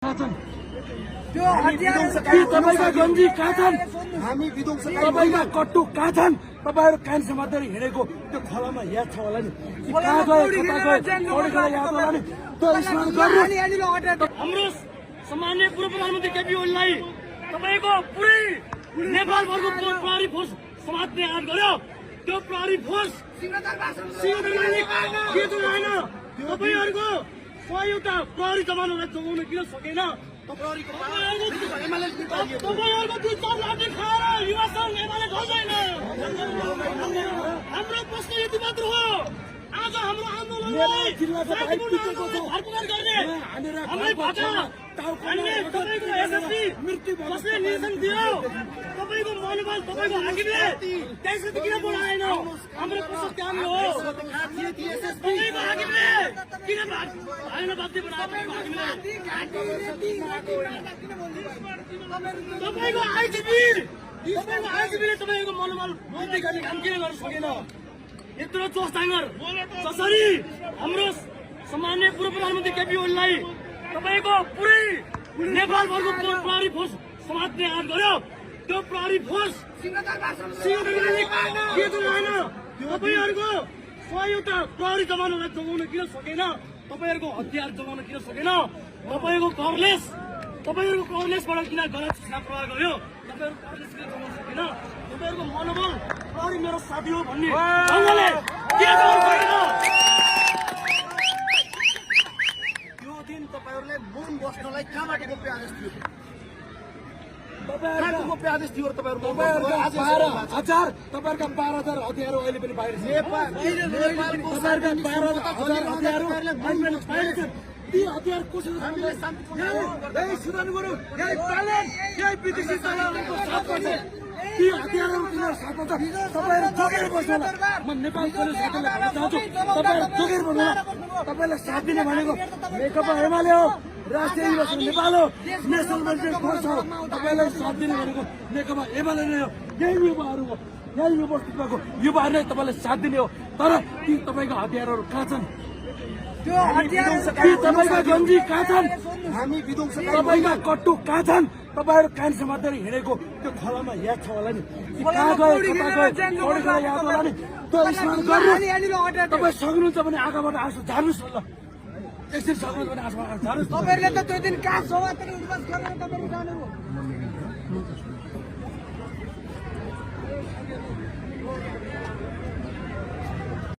तपाईँका गन्जी कहाँ छन्? हामी तपाईँका कट्टु कहाँ छन्? तपाईँहरू कान समातेर हिँडेको त्यो खोलामा याद छ होला नि? कहाँ गयो कता गयो पौडी खेला याद होला नि? त्यो स्मरण गर्नु। हाम्रो सम्माननीय पूर्व प्रधानमन्त्री केपी ओलीलाई तपाईँको पुरै नेपालभरको प्रहरी फोर्स समात्ने याद गर्यो। त्यो प्रहरी फोर्स सिंहदरबारले के जोगाएन? तपाईँहरूको सहयोगता प्रहरी जवानहरूलाई जोगाउन किन सकेन? तपाईँहरूको दुई चार लाठी खाएर युवा सङ्घ एमाले ढल्दैन। हाम्रो प्रश्न यति मात्र हो, आज हाम्रो आन्दोलनलाई भरपुर गर्ने हामीलाई भाषा हामीले तपाईँको एसएसपी कसले निर्देशन दियो? तपाईँको मनोबल तपाईँको हाकिमले त्यसरी किन बढाएन? हाम्रो प्रश्न त्यहाँ हो। तपाईँको हाकिमले किन भएन बाध्य बनाएको? तपाईँको आइजिपीले तपाईँको मनोबल वृद्धि गर्ने काम किन गर्न सकेन? यत्रो जोस जाँगर जसरी हाम्रो सम्माननीय पूर्व प्रधानमन्त्री केपी ओलीलाई तपाईँको पुरै नेपालभरको प्रहरी फोर्स समात्ने याद गर्यो। त्यो प्रहरी फोर्स सिंहदरबारले के जोगाएन? तपाईँहरूको सहयोगता प्रहरी जवानहरूलाई जोगाउन किन सकेन? तपाईँहरूको हतियार जोगाउन किन सकेन? तपाईँहरूको कवरेजबाट किन गलत सूचना प्रवाह गर्यो? तपाईँहरू कवरेज किन जोगाउन सकेन? तपाईँहरूको मनोबल प्रहरी मेरो साथी हो भन्ने ढङ्गले किन जोगाउन सकेन? त्यो दिन तपाईँहरूले मौन बस्नलाई कहाँबाट गोप्य आदेश थियो? तपाईँहरूका गोप्य आदेश थियो तपाईँहरूको? तपाईँहरूका 12,000 हतियार अहिले पनि बाहिर छन्। तपाईँहरूका 12,000 हतियार अहिले पनि बाहिर छन्। ती हतियार कसरी यही सुधार्नु पर्यो। यही पालन यही विदेशी दलालहरूको साथ गर्छ। ती हतियारहरू तिनीहरू साथमा छ। तपाईँहरू जोगेर बस्नु होला। म नेपाल पुलिस साथीलाई भन्न चाहन्छु, तपाईँहरू जोगेर बस्नु होला। तपाईँलाई साथ दिने भनेको नेकपा एमाले हो, राष्ट्रिय युवा सङ्घ नेपाल हो, नेसनल मोर्चा फोर्स हो। तपाईँलाई साथ दिने भनेको नेकपा एमाले नै हो। यही युवाहरू हो, यही उपस्थितिको युवाहरूले तपाईँलाई साथ दिने हो। तर ती तपाईँको हतियारहरू कहाँ छन्? तपाईँका गन्जी कहाँ छन्? तपाईँका कट्टु कहाँ छन्? तपाईँहरू कान समातेर हिँडेको त्यो खोलामा याद छ होला नि? कहाँ गयो कता गयो पौडी खेला याद होला नि? त्यो स्मरण गर्नु। तपाईँ सक्नुहुन्छ भने आँखाबाट आँसु झार्नुहोस् न। एकछिन सक्नुहुन्छ भने आँखाबाट आँसु झार्नुहोस्। तपाईँहरूले त त्यो दिन कहाँ समातेर उद्घाटन गरेर तपाईँले जानुभयो?